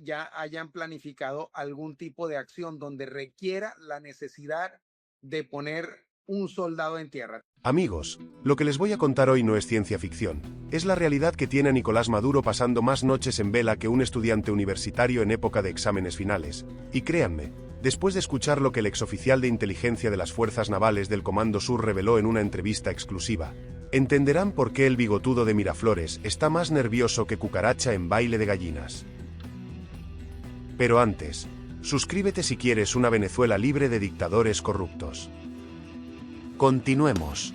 ya hayan planificado algún tipo de acción donde requiera la necesidad de poner un soldado en tierra. Amigos, lo que les voy a contar hoy no es ciencia ficción, es la realidad que tiene a Nicolás Maduro pasando más noches en vela que un estudiante universitario en época de exámenes finales. Y créanme, después de escuchar lo que el exoficial de inteligencia de las Fuerzas Navales del Comando Sur reveló en una entrevista exclusiva, entenderán por qué el bigotudo de Miraflores está más nervioso que cucaracha en baile de gallinas. Pero antes, suscríbete si quieres una Venezuela libre de dictadores corruptos. Continuemos.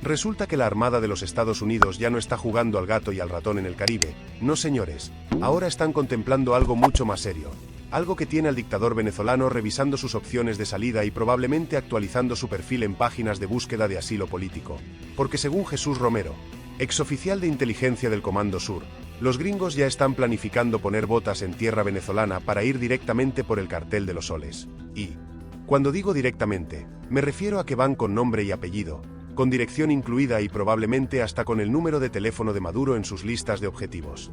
Resulta que la Armada de los Estados Unidos ya no está jugando al gato y al ratón en el Caribe. No, señores, ahora están contemplando algo mucho más serio. Algo que tiene al dictador venezolano revisando sus opciones de salida y probablemente actualizando su perfil en páginas de búsqueda de asilo político. Porque según Jesús Romero, exoficial de inteligencia del Comando Sur, los gringos ya están planificando poner botas en tierra venezolana para ir directamente por el cartel de los soles. Y, cuando digo directamente, me refiero a que van con nombre y apellido, con dirección incluida y probablemente hasta con el número de teléfono de Maduro en sus listas de objetivos.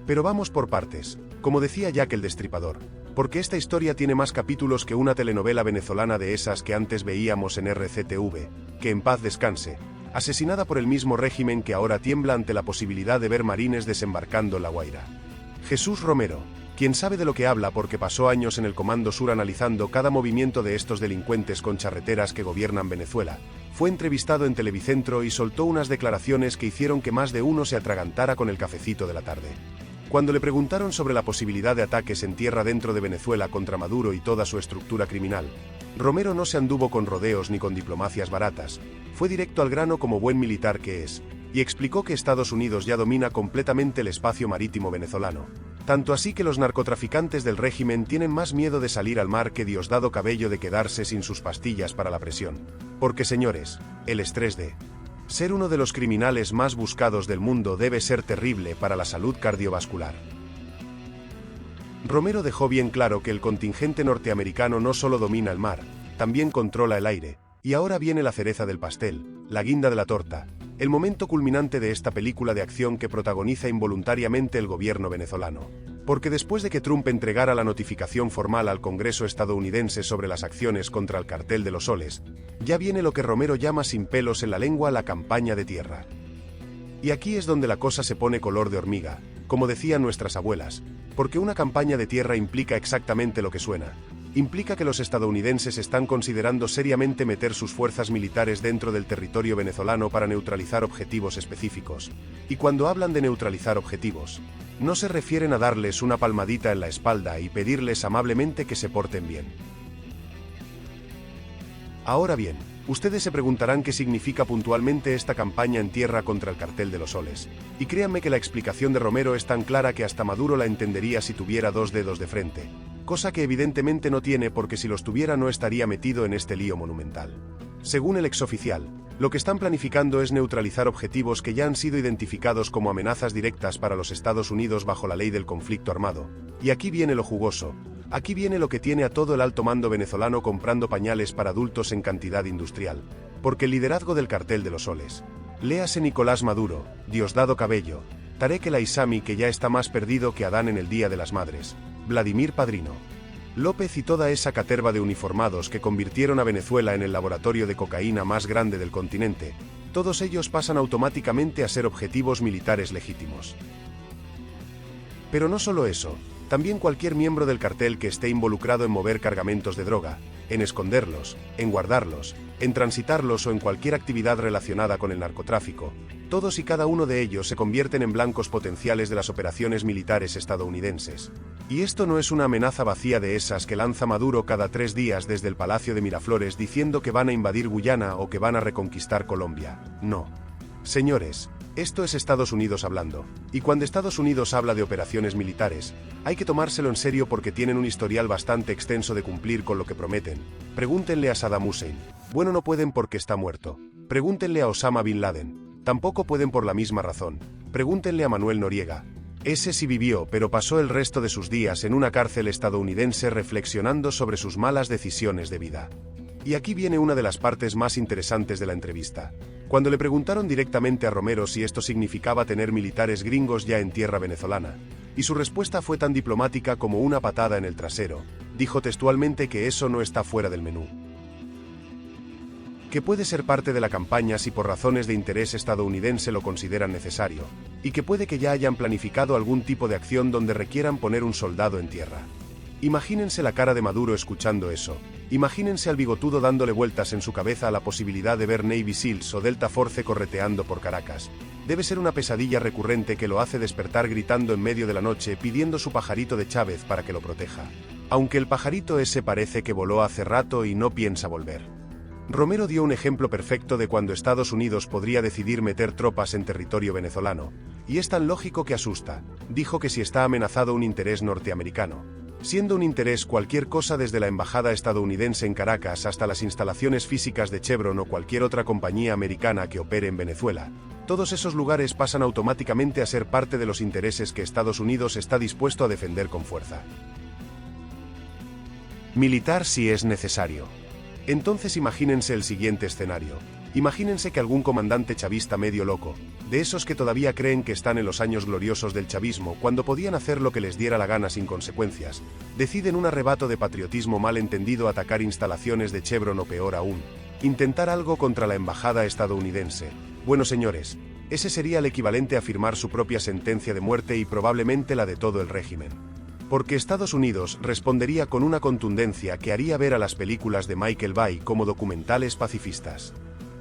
Pero vamos por partes, como decía Jack el Destripador, porque esta historia tiene más capítulos que una telenovela venezolana de esas que antes veíamos en RCTV, que en paz descanse, asesinada por el mismo régimen que ahora tiembla ante la posibilidad de ver marines desembarcando en La Guaira. Jesús Romero, quien sabe de lo que habla porque pasó años en el Comando Sur analizando cada movimiento de estos delincuentes con charreteras que gobiernan Venezuela, fue entrevistado en Televicentro y soltó unas declaraciones que hicieron que más de uno se atragantara con el cafecito de la tarde. Cuando le preguntaron sobre la posibilidad de ataques en tierra dentro de Venezuela contra Maduro y toda su estructura criminal, Romero no se anduvo con rodeos ni con diplomacias baratas, fue directo al grano como buen militar que es, y explicó que Estados Unidos ya domina completamente el espacio marítimo venezolano. Tanto así que los narcotraficantes del régimen tienen más miedo de salir al mar que Diosdado Cabello de quedarse sin sus pastillas para la presión. Porque señores, el estrés de ser uno de los criminales más buscados del mundo debe ser terrible para la salud cardiovascular. Romero dejó bien claro que el contingente norteamericano no solo domina el mar, también controla el aire, y ahora viene la cereza del pastel, la guinda de la torta, el momento culminante de esta película de acción que protagoniza involuntariamente el gobierno venezolano. Porque después de que Trump entregara la notificación formal al Congreso estadounidense sobre las acciones contra el cartel de los soles, ya viene lo que Romero llama sin pelos en la lengua la campaña de tierra. Y aquí es donde la cosa se pone color de hormiga, como decían nuestras abuelas, porque una campaña de tierra implica exactamente lo que suena. Implica que los estadounidenses están considerando seriamente meter sus fuerzas militares dentro del territorio venezolano para neutralizar objetivos específicos. Y cuando hablan de neutralizar objetivos, no se refieren a darles una palmadita en la espalda y pedirles amablemente que se porten bien. Ahora bien, ustedes se preguntarán qué significa puntualmente esta campaña en tierra contra el cartel de los soles. Y créanme que la explicación de Romero es tan clara que hasta Maduro la entendería si tuviera dos dedos de frente. Cosa que evidentemente no tiene porque si los tuviera no estaría metido en este lío monumental. Según el exoficial, lo que están planificando es neutralizar objetivos que ya han sido identificados como amenazas directas para los Estados Unidos bajo la ley del conflicto armado. Y aquí viene lo jugoso, aquí viene lo que tiene a todo el alto mando venezolano comprando pañales para adultos en cantidad industrial. Porque el liderazgo del cartel de los soles, léase Nicolás Maduro, Diosdado Cabello, Tarek El Aissami que ya está más perdido que Adán en el Día de las Madres, Vladimir Padrino López y toda esa caterva de uniformados que convirtieron a Venezuela en el laboratorio de cocaína más grande del continente, todos ellos pasan automáticamente a ser objetivos militares legítimos. Pero no solo eso, también cualquier miembro del cartel que esté involucrado en mover cargamentos de droga, en esconderlos, en guardarlos, en transitarlos o en cualquier actividad relacionada con el narcotráfico, todos y cada uno de ellos se convierten en blancos potenciales de las operaciones militares estadounidenses. Y esto no es una amenaza vacía de esas que lanza Maduro cada 3 días desde el Palacio de Miraflores diciendo que van a invadir Guyana o que van a reconquistar Colombia. No. Señores, esto es Estados Unidos hablando, y cuando Estados Unidos habla de operaciones militares, hay que tomárselo en serio porque tienen un historial bastante extenso de cumplir con lo que prometen. Pregúntenle a Saddam Hussein. Bueno, no pueden porque está muerto. Pregúntenle a Osama Bin Laden. Tampoco pueden por la misma razón. Pregúntenle a Manuel Noriega. Ese sí vivió, pero pasó el resto de sus días en una cárcel estadounidense reflexionando sobre sus malas decisiones de vida. Y aquí viene una de las partes más interesantes de la entrevista. Cuando le preguntaron directamente a Romero si esto significaba tener militares gringos ya en tierra venezolana, y su respuesta fue tan diplomática como una patada en el trasero, dijo textualmente que eso no está fuera del menú. Que puede ser parte de la campaña si por razones de interés estadounidense lo consideran necesario, y que puede que ya hayan planificado algún tipo de acción donde requieran poner un soldado en tierra. Imagínense la cara de Maduro escuchando eso, imagínense al bigotudo dándole vueltas en su cabeza a la posibilidad de ver Navy SEALs o Delta Force correteando por Caracas. Debe ser una pesadilla recurrente que lo hace despertar gritando en medio de la noche pidiendo su pajarito de Chávez para que lo proteja. Aunque el pajarito ese parece que voló hace rato y no piensa volver. Romero dio un ejemplo perfecto de cuando Estados Unidos podría decidir meter tropas en territorio venezolano, y es tan lógico que asusta. Dijo que si está amenazado un interés norteamericano, siendo un interés cualquier cosa desde la embajada estadounidense en Caracas hasta las instalaciones físicas de Chevron o cualquier otra compañía americana que opere en Venezuela, todos esos lugares pasan automáticamente a ser parte de los intereses que Estados Unidos está dispuesto a defender con fuerza. Militar si es necesario. Entonces imagínense el siguiente escenario. Imagínense que algún comandante chavista medio loco, de esos que todavía creen que están en los años gloriosos del chavismo cuando podían hacer lo que les diera la gana sin consecuencias, decide en un arrebato de patriotismo mal entendido atacar instalaciones de Chevron o peor aún, intentar algo contra la embajada estadounidense. Bueno señores, ese sería el equivalente a firmar su propia sentencia de muerte y probablemente la de todo el régimen. Porque Estados Unidos respondería con una contundencia que haría ver a las películas de Michael Bay como documentales pacifistas.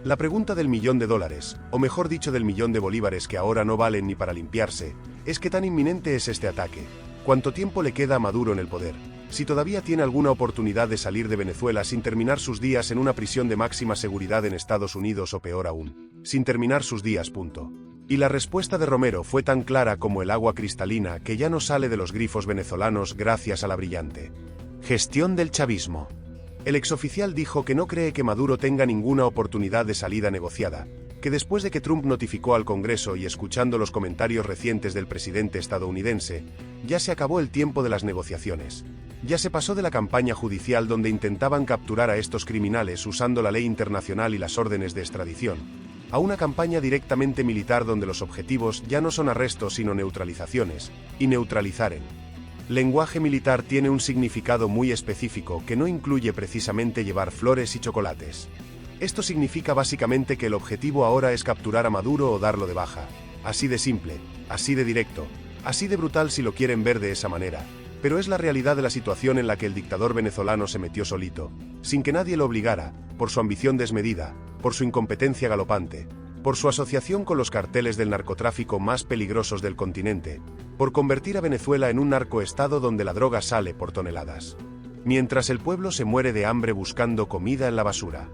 La pregunta del $1.000.000, o mejor dicho del $1.000.000 de bolívares que ahora no valen ni para limpiarse, es ¿qué tan inminente es este ataque? ¿Cuánto tiempo le queda a Maduro en el poder? Si todavía tiene alguna oportunidad de salir de Venezuela sin terminar sus días en una prisión de máxima seguridad en Estados Unidos o peor aún, sin terminar sus días. Y la respuesta de Romero fue tan clara como el agua cristalina que ya no sale de los grifos venezolanos gracias a la brillante gestión del chavismo. El exoficial dijo que no cree que Maduro tenga ninguna oportunidad de salida negociada, que después de que Trump notificó al Congreso y escuchando los comentarios recientes del presidente estadounidense, ya se acabó el tiempo de las negociaciones. Ya se pasó de la campaña judicial donde intentaban capturar a estos criminales usando la ley internacional y las órdenes de extradición, a una campaña directamente militar donde los objetivos ya no son arrestos sino neutralizaciones, y neutralizaren. Lenguaje militar tiene un significado muy específico que no incluye precisamente llevar flores y chocolates. Esto significa básicamente que el objetivo ahora es capturar a Maduro o darlo de baja. Así de simple, así de directo, así de brutal si lo quieren ver de esa manera. Pero es la realidad de la situación en la que el dictador venezolano se metió solito, sin que nadie lo obligara, por su ambición desmedida, por su incompetencia galopante, por su asociación con los carteles del narcotráfico más peligrosos del continente, por convertir a Venezuela en un narcoestado donde la droga sale por toneladas. Mientras el pueblo se muere de hambre buscando comida en la basura.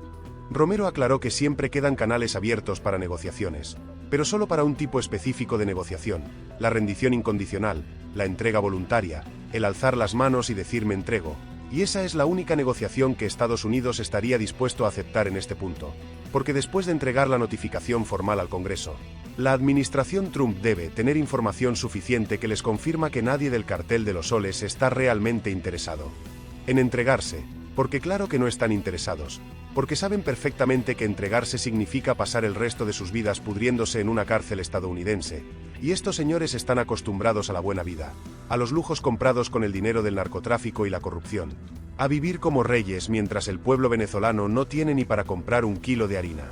Romero aclaró que siempre quedan canales abiertos para negociaciones, pero solo para un tipo específico de negociación, la rendición incondicional, la entrega voluntaria, el alzar las manos y decir me entrego, y esa es la única negociación que Estados Unidos estaría dispuesto a aceptar en este punto, porque después de entregar la notificación formal al Congreso, la administración Trump debe tener información suficiente que les confirma que nadie del cartel de los soles está realmente interesado en entregarse, porque claro que no están interesados, porque saben perfectamente que entregarse significa pasar el resto de sus vidas pudriéndose en una cárcel estadounidense, y estos señores están acostumbrados a la buena vida, a los lujos comprados con el dinero del narcotráfico y la corrupción, a vivir como reyes mientras el pueblo venezolano no tiene ni para comprar un kilo de harina.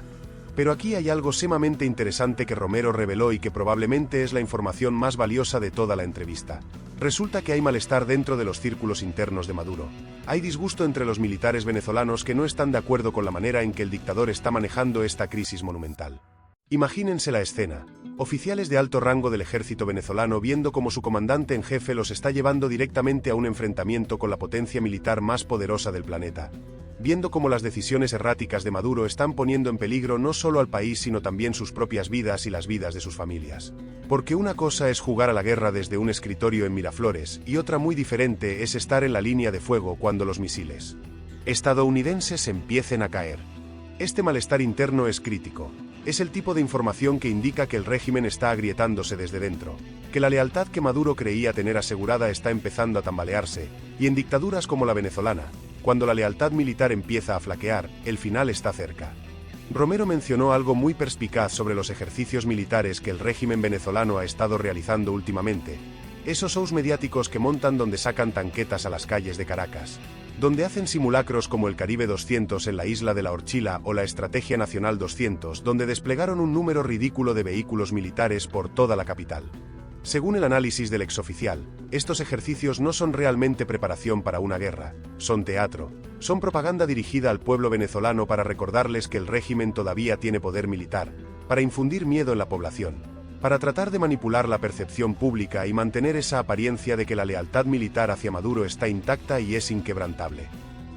Pero aquí hay algo sumamente interesante que Romero reveló y que probablemente es la información más valiosa de toda la entrevista. Resulta que hay malestar dentro de los círculos internos de Maduro. Hay disgusto entre los militares venezolanos que no están de acuerdo con la manera en que el dictador está manejando esta crisis monumental. Imagínense la escena. Oficiales de alto rango del ejército venezolano viendo cómo su comandante en jefe los está llevando directamente a un enfrentamiento con la potencia militar más poderosa del planeta. Viendo cómo las decisiones erráticas de Maduro están poniendo en peligro no solo al país sino también sus propias vidas y las vidas de sus familias. Porque una cosa es jugar a la guerra desde un escritorio en Miraflores y otra muy diferente es estar en la línea de fuego cuando los misiles estadounidenses empiecen a caer. Este malestar interno es crítico. Es el tipo de información que indica que el régimen está agrietándose desde dentro, que la lealtad que Maduro creía tener asegurada está empezando a tambalearse, y en dictaduras como la venezolana, cuando la lealtad militar empieza a flaquear, el final está cerca. Romero mencionó algo muy perspicaz sobre los ejercicios militares que el régimen venezolano ha estado realizando últimamente. Esos shows mediáticos que montan donde sacan tanquetas a las calles de Caracas, donde hacen simulacros como el Caribe 200 en la isla de La Horchila o la Estrategia Nacional 200, donde desplegaron un número ridículo de vehículos militares por toda la capital. Según el análisis del exoficial, estos ejercicios no son realmente preparación para una guerra, son teatro, son propaganda dirigida al pueblo venezolano para recordarles que el régimen todavía tiene poder militar, para infundir miedo en la población, para tratar de manipular la percepción pública y mantener esa apariencia de que la lealtad militar hacia Maduro está intacta y es inquebrantable.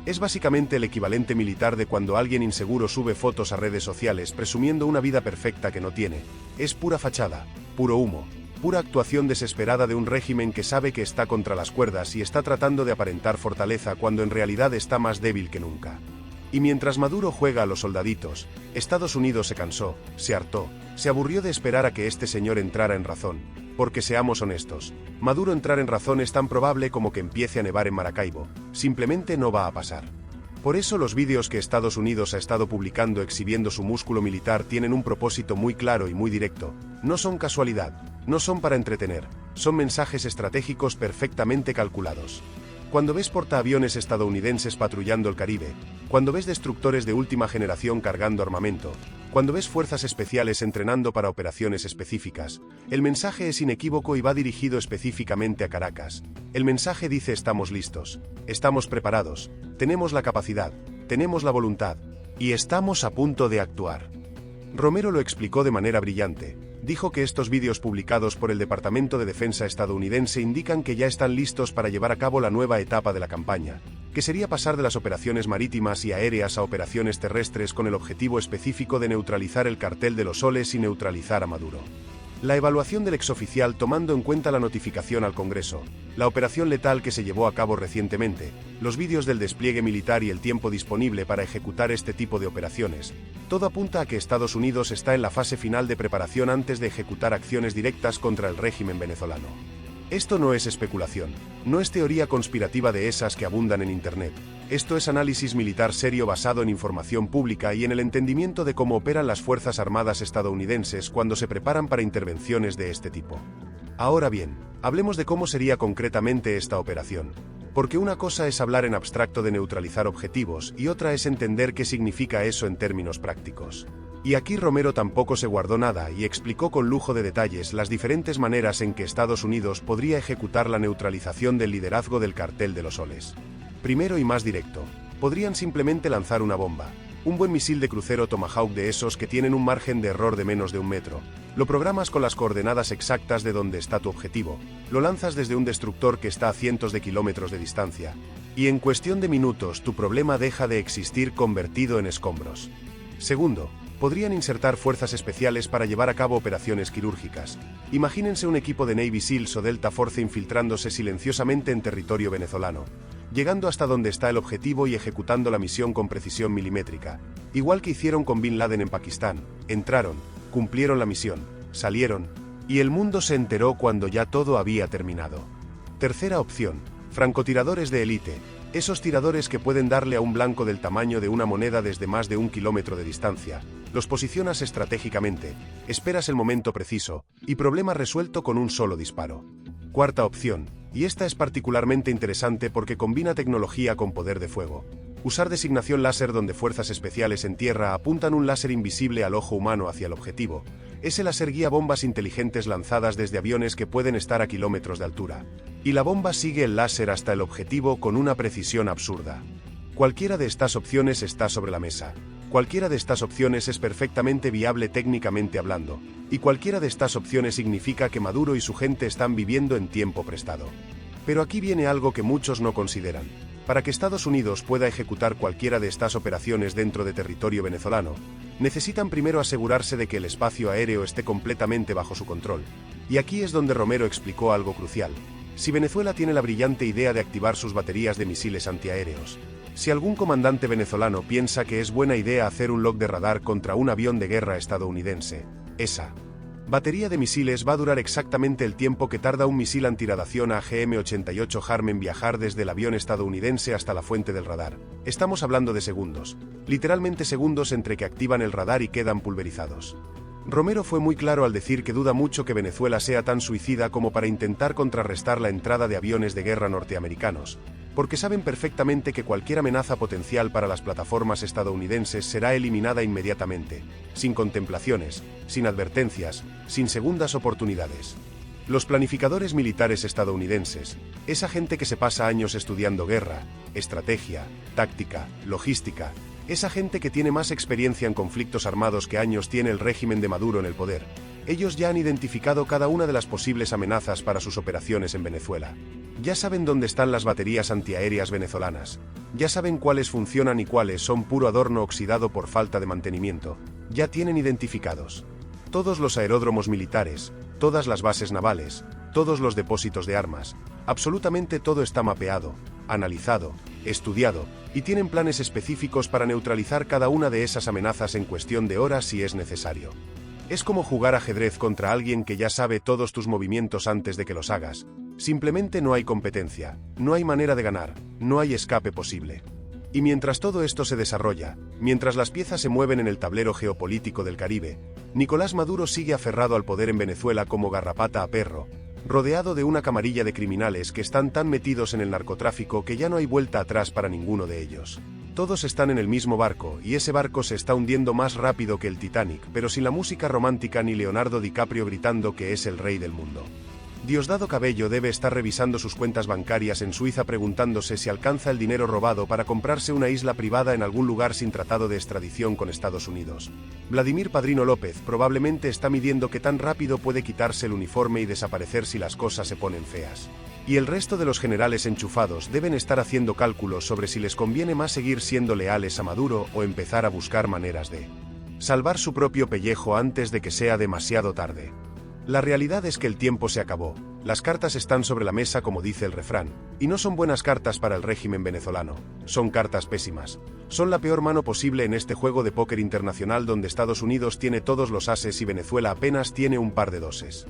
Es básicamente el equivalente militar de cuando alguien inseguro sube fotos a redes sociales presumiendo una vida perfecta que no tiene. Es pura fachada, puro humo. Pura actuación desesperada de un régimen que sabe que está contra las cuerdas y está tratando de aparentar fortaleza cuando en realidad está más débil que nunca. Y mientras Maduro juega a los soldaditos, Estados Unidos se cansó, se hartó, se aburrió de esperar a que este señor entrara en razón, porque seamos honestos, Maduro entrar en razón es tan probable como que empiece a nevar en Maracaibo, simplemente no va a pasar. Por eso los vídeos que Estados Unidos ha estado publicando exhibiendo su músculo militar tienen un propósito muy claro y muy directo, no son casualidad. No son para entretener, son mensajes estratégicos perfectamente calculados. Cuando ves portaaviones estadounidenses patrullando el Caribe, cuando ves destructores de última generación cargando armamento, cuando ves fuerzas especiales entrenando para operaciones específicas, el mensaje es inequívoco y va dirigido específicamente a Caracas. El mensaje dice: estamos listos, estamos preparados, tenemos la capacidad, tenemos la voluntad, y estamos a punto de actuar. Romero lo explicó de manera brillante. Dijo que estos vídeos publicados por el Departamento de Defensa estadounidense indican que ya están listos para llevar a cabo la nueva etapa de la campaña, que sería pasar de las operaciones marítimas y aéreas a operaciones terrestres con el objetivo específico de neutralizar el cartel de los soles y neutralizar a Maduro. La evaluación del exoficial tomando en cuenta la notificación al Congreso, la operación letal que se llevó a cabo recientemente, los vídeos del despliegue militar y el tiempo disponible para ejecutar este tipo de operaciones, todo apunta a que Estados Unidos está en la fase final de preparación antes de ejecutar acciones directas contra el régimen venezolano. Esto no es especulación, no es teoría conspirativa de esas que abundan en Internet. Esto es análisis militar serio basado en información pública y en el entendimiento de cómo operan las Fuerzas Armadas estadounidenses cuando se preparan para intervenciones de este tipo. Ahora bien, hablemos de cómo sería concretamente esta operación. Porque una cosa es hablar en abstracto de neutralizar objetivos y otra es entender qué significa eso en términos prácticos. Y aquí Romero tampoco se guardó nada y explicó con lujo de detalles las diferentes maneras en que Estados Unidos podría ejecutar la neutralización del liderazgo del cartel de los soles. Primero y más directo, podrían simplemente lanzar una bomba, un buen misil de crucero Tomahawk de esos que tienen un margen de error de menos de 1 metro. Lo programas con las coordenadas exactas de donde está tu objetivo, lo lanzas desde un destructor que está a cientos de kilómetros de distancia, y en cuestión de minutos tu problema deja de existir convertido en escombros. Segundo, podrían insertar fuerzas especiales para llevar a cabo operaciones quirúrgicas. Imagínense un equipo de Navy SEALs o Delta Force infiltrándose silenciosamente en territorio venezolano, llegando hasta donde está el objetivo y ejecutando la misión con precisión milimétrica, igual que hicieron con Bin Laden en Pakistán. Entraron, cumplieron la misión, salieron, y el mundo se enteró cuando ya todo había terminado. Tercera opción, francotiradores de élite, esos tiradores que pueden darle a un blanco del tamaño de una moneda desde más de 1 kilómetro de distancia. Los posicionas estratégicamente, esperas el momento preciso, y problema resuelto con un solo disparo. Cuarta opción, y esta es particularmente interesante porque combina tecnología con poder de fuego. Usar designación láser donde fuerzas especiales en tierra apuntan un láser invisible al ojo humano hacia el objetivo. Ese láser guía bombas inteligentes lanzadas desde aviones que pueden estar a kilómetros de altura. Y la bomba sigue el láser hasta el objetivo con una precisión absurda. Cualquiera de estas opciones está sobre la mesa. Cualquiera de estas opciones es perfectamente viable técnicamente hablando. Y cualquiera de estas opciones significa que Maduro y su gente están viviendo en tiempo prestado. Pero aquí viene algo que muchos no consideran. Para que Estados Unidos pueda ejecutar cualquiera de estas operaciones dentro de territorio venezolano, necesitan primero asegurarse de que el espacio aéreo esté completamente bajo su control. Y aquí es donde Romero explicó algo crucial. Si Venezuela tiene la brillante idea de activar sus baterías de misiles antiaéreos, si algún comandante venezolano piensa que es buena idea hacer un lock de radar contra un avión de guerra estadounidense, esa Batería de misiles va a durar exactamente el tiempo que tarda un misil antirradiación AGM-88 HARM en viajar desde el avión estadounidense hasta la fuente del radar. Estamos hablando de segundos. Literalmente segundos entre que activan el radar y quedan pulverizados. Romero fue muy claro al decir que duda mucho que Venezuela sea tan suicida como para intentar contrarrestar la entrada de aviones de guerra norteamericanos, porque saben perfectamente que cualquier amenaza potencial para las plataformas estadounidenses será eliminada inmediatamente, sin contemplaciones, sin advertencias, sin segundas oportunidades. Los planificadores militares estadounidenses, esa gente que se pasa años estudiando guerra, estrategia, táctica, logística, esa gente que tiene más experiencia en conflictos armados que años tiene el régimen de Maduro en el poder, ellos ya han identificado cada una de las posibles amenazas para sus operaciones en Venezuela. Ya saben dónde están las baterías antiaéreas venezolanas, ya saben cuáles funcionan y cuáles son puro adorno oxidado por falta de mantenimiento, ya tienen identificados todos los aeródromos militares, todas las bases navales, todos los depósitos de armas, absolutamente todo está mapeado, analizado, estudiado, y tienen planes específicos para neutralizar cada una de esas amenazas en cuestión de horas si es necesario. Es como jugar ajedrez contra alguien que ya sabe todos tus movimientos antes de que los hagas. Simplemente no hay competencia, no hay manera de ganar, no hay escape posible. Y mientras todo esto se desarrolla, mientras las piezas se mueven en el tablero geopolítico del Caribe, Nicolás Maduro sigue aferrado al poder en Venezuela como garrapata a perro, rodeado de una camarilla de criminales que están tan metidos en el narcotráfico que ya no hay vuelta atrás para ninguno de ellos. Todos están en el mismo barco, y ese barco se está hundiendo más rápido que el Titanic, pero sin la música romántica ni Leonardo DiCaprio gritando que es el rey del mundo. Diosdado Cabello debe estar revisando sus cuentas bancarias en Suiza preguntándose si alcanza el dinero robado para comprarse una isla privada en algún lugar sin tratado de extradición con Estados Unidos. Vladimir Padrino López probablemente está midiendo qué tan rápido puede quitarse el uniforme y desaparecer si las cosas se ponen feas. Y el resto de los generales enchufados deben estar haciendo cálculos sobre si les conviene más seguir siendo leales a Maduro o empezar a buscar maneras de salvar su propio pellejo antes de que sea demasiado tarde. La realidad es que el tiempo se acabó, las cartas están sobre la mesa como dice el refrán, y no son buenas cartas para el régimen venezolano, son cartas pésimas. Son la peor mano posible en este juego de póker internacional donde Estados Unidos tiene todos los ases y Venezuela apenas tiene un par de doses.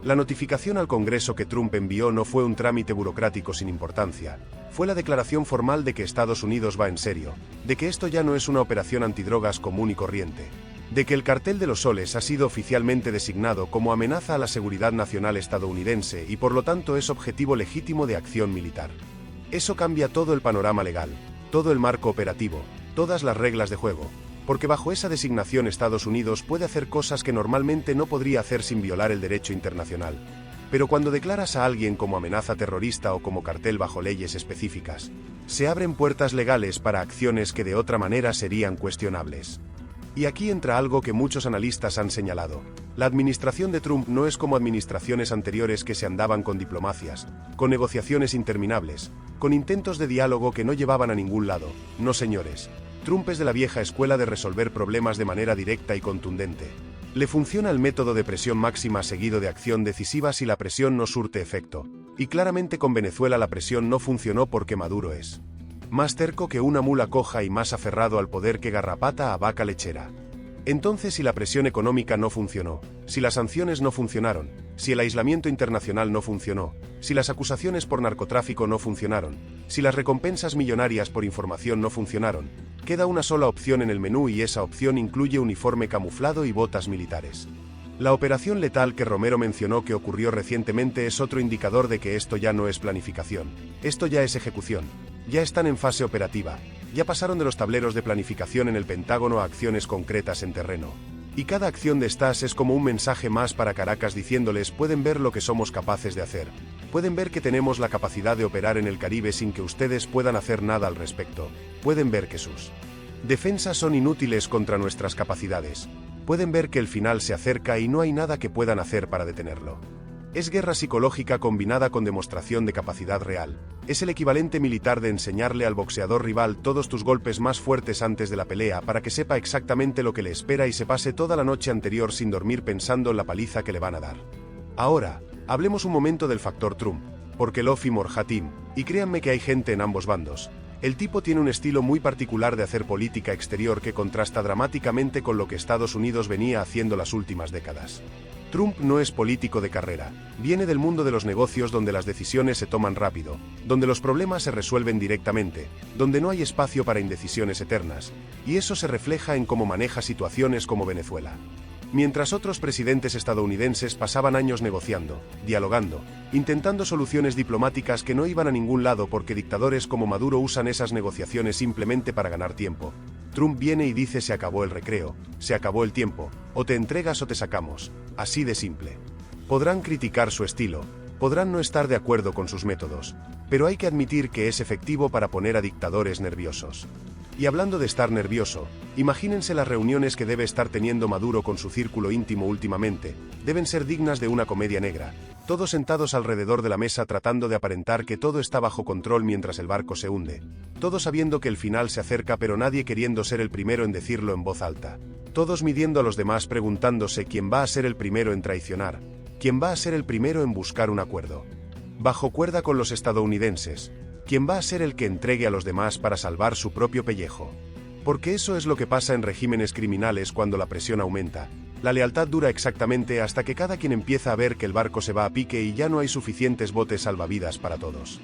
La notificación al Congreso que Trump envió no fue un trámite burocrático sin importancia, fue la declaración formal de que Estados Unidos va en serio, de que esto ya no es una operación antidrogas común y corriente, de que el Cartel de los Soles ha sido oficialmente designado como amenaza a la seguridad nacional estadounidense y por lo tanto es objetivo legítimo de acción militar. Eso cambia todo el panorama legal, todo el marco operativo, todas las reglas de juego, porque bajo esa designación Estados Unidos puede hacer cosas que normalmente no podría hacer sin violar el derecho internacional. Pero cuando declaras a alguien como amenaza terrorista o como cartel bajo leyes específicas, se abren puertas legales para acciones que de otra manera serían cuestionables. Y aquí entra algo que muchos analistas han señalado. La administración de Trump no es como administraciones anteriores que se andaban con diplomacias, con negociaciones interminables, con intentos de diálogo que no llevaban a ningún lado. No señores. Trump es de la vieja escuela de resolver problemas de manera directa y contundente. Le funciona el método de presión máxima seguido de acción decisiva si la presión no surte efecto. Y claramente con Venezuela la presión no funcionó porque Maduro es más terco que una mula coja y más aferrado al poder que garrapata a vaca lechera. Entonces, si la presión económica no funcionó, si las sanciones no funcionaron, si el aislamiento internacional no funcionó, si las acusaciones por narcotráfico no funcionaron, si las recompensas millonarias por información no funcionaron, queda una sola opción en el menú y esa opción incluye uniforme camuflado y botas militares. La operación letal que Romero mencionó que ocurrió recientemente es otro indicador de que esto ya no es planificación, esto ya es ejecución. Ya están en fase operativa, ya pasaron de los tableros de planificación en el Pentágono a acciones concretas en terreno. Y cada acción de estas es como un mensaje más para Caracas diciéndoles pueden ver lo que somos capaces de hacer, pueden ver que tenemos la capacidad de operar en el Caribe sin que ustedes puedan hacer nada al respecto, pueden ver que sus defensas son inútiles contra nuestras capacidades, pueden ver que el final se acerca y no hay nada que puedan hacer para detenerlo. Es guerra psicológica combinada con demostración de capacidad real. Es el equivalente militar de enseñarle al boxeador rival todos tus golpes más fuertes antes de la pelea para que sepa exactamente lo que le espera y se pase toda la noche anterior sin dormir pensando en la paliza que le van a dar. Ahora, hablemos un momento del factor Trump, porque Lofi Morhatim, y créanme que hay gente en ambos bandos. El tipo tiene un estilo muy particular de hacer política exterior que contrasta dramáticamente con lo que Estados Unidos venía haciendo las últimas décadas. Trump no es político de carrera, viene del mundo de los negocios donde las decisiones se toman rápido, donde los problemas se resuelven directamente, donde no hay espacio para indecisiones eternas, y eso se refleja en cómo maneja situaciones como Venezuela. Mientras otros presidentes estadounidenses pasaban años negociando, dialogando, intentando soluciones diplomáticas que no iban a ningún lado porque dictadores como Maduro usan esas negociaciones simplemente para ganar tiempo, Trump viene y dice: se acabó el recreo, se acabó el tiempo, o te entregas o te sacamos, así de simple. Podrán criticar su estilo, podrán no estar de acuerdo con sus métodos, pero hay que admitir que es efectivo para poner a dictadores nerviosos. Y hablando de estar nervioso, imagínense las reuniones que debe estar teniendo Maduro con su círculo íntimo últimamente, deben ser dignas de una comedia negra, todos sentados alrededor de la mesa tratando de aparentar que todo está bajo control mientras el barco se hunde, todos sabiendo que el final se acerca pero nadie queriendo ser el primero en decirlo en voz alta, todos midiendo a los demás preguntándose quién va a ser el primero en traicionar, quién va a ser el primero en buscar un acuerdo. Bajo cuerda con los estadounidenses, ¿quién va a ser el que entregue a los demás para salvar su propio pellejo? Porque eso es lo que pasa en regímenes criminales cuando la presión aumenta. La lealtad dura exactamente hasta que cada quien empieza a ver que el barco se va a pique y ya no hay suficientes botes salvavidas para todos.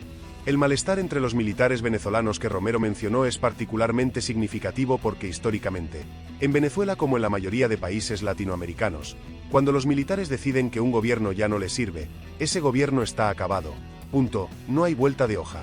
El malestar entre los militares venezolanos que Romero mencionó es particularmente significativo porque históricamente, en Venezuela como en la mayoría de países latinoamericanos, cuando los militares deciden que un gobierno ya no les sirve, ese gobierno está acabado. Punto, no hay vuelta de hoja.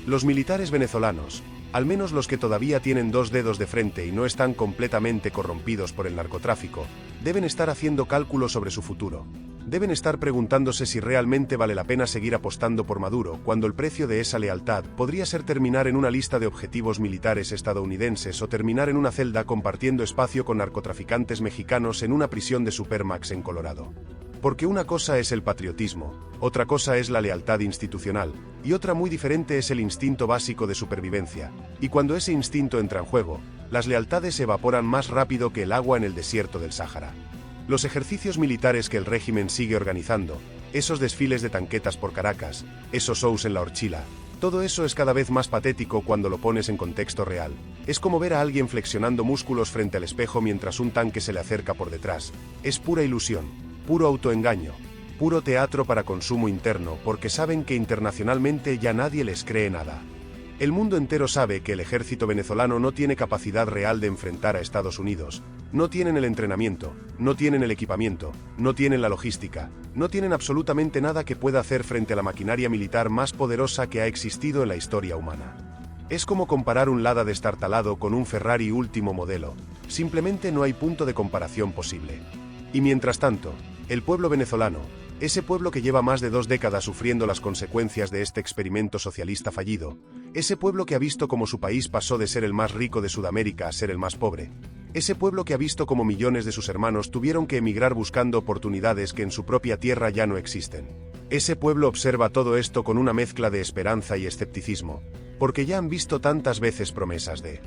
Los militares venezolanos, al menos los que todavía tienen dos dedos de frente y no están completamente corrompidos por el narcotráfico, deben estar haciendo cálculos sobre su futuro. Deben estar preguntándose si realmente vale la pena seguir apostando por Maduro cuando el precio de esa lealtad podría ser terminar en una lista de objetivos militares estadounidenses o terminar en una celda compartiendo espacio con narcotraficantes mexicanos en una prisión de Supermax en Colorado. Porque una cosa es el patriotismo, otra cosa es la lealtad institucional, y otra muy diferente es el instinto básico de supervivencia, y cuando ese instinto entra en juego, las lealtades se evaporan más rápido que el agua en el desierto del Sáhara. Los ejercicios militares que el régimen sigue organizando, esos desfiles de tanquetas por Caracas, esos shows en la Horchila, todo eso es cada vez más patético cuando lo pones en contexto real. Es como ver a alguien flexionando músculos frente al espejo mientras un tanque se le acerca por detrás. Es pura ilusión, puro autoengaño, puro teatro para consumo interno porque saben que internacionalmente ya nadie les cree nada. El mundo entero sabe que el ejército venezolano no tiene capacidad real de enfrentar a Estados Unidos, no tienen el entrenamiento, no tienen el equipamiento, no tienen la logística, no tienen absolutamente nada que pueda hacer frente a la maquinaria militar más poderosa que ha existido en la historia humana. Es como comparar un Lada destartalado con un Ferrari último modelo, simplemente no hay punto de comparación posible. Y mientras tanto, el pueblo venezolano, ese pueblo que lleva más de 2 décadas sufriendo las consecuencias de este experimento socialista fallido, ese pueblo que ha visto cómo su país pasó de ser el más rico de Sudamérica a ser el más pobre, ese pueblo que ha visto cómo millones de sus hermanos tuvieron que emigrar buscando oportunidades que en su propia tierra ya no existen. Ese pueblo observa todo esto con una mezcla de esperanza y escepticismo, porque ya han visto tantas veces promesas de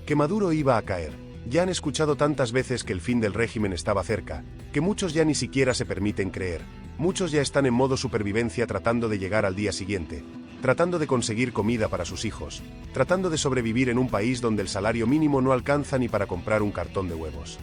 que Maduro iba a caer. Ya han escuchado tantas veces que el fin del régimen estaba cerca, que muchos ya ni siquiera se permiten creer, muchos ya están en modo supervivencia tratando de llegar al día siguiente, tratando de conseguir comida para sus hijos, tratando de sobrevivir en un país donde el salario mínimo no alcanza ni para comprar un cartón de huevos.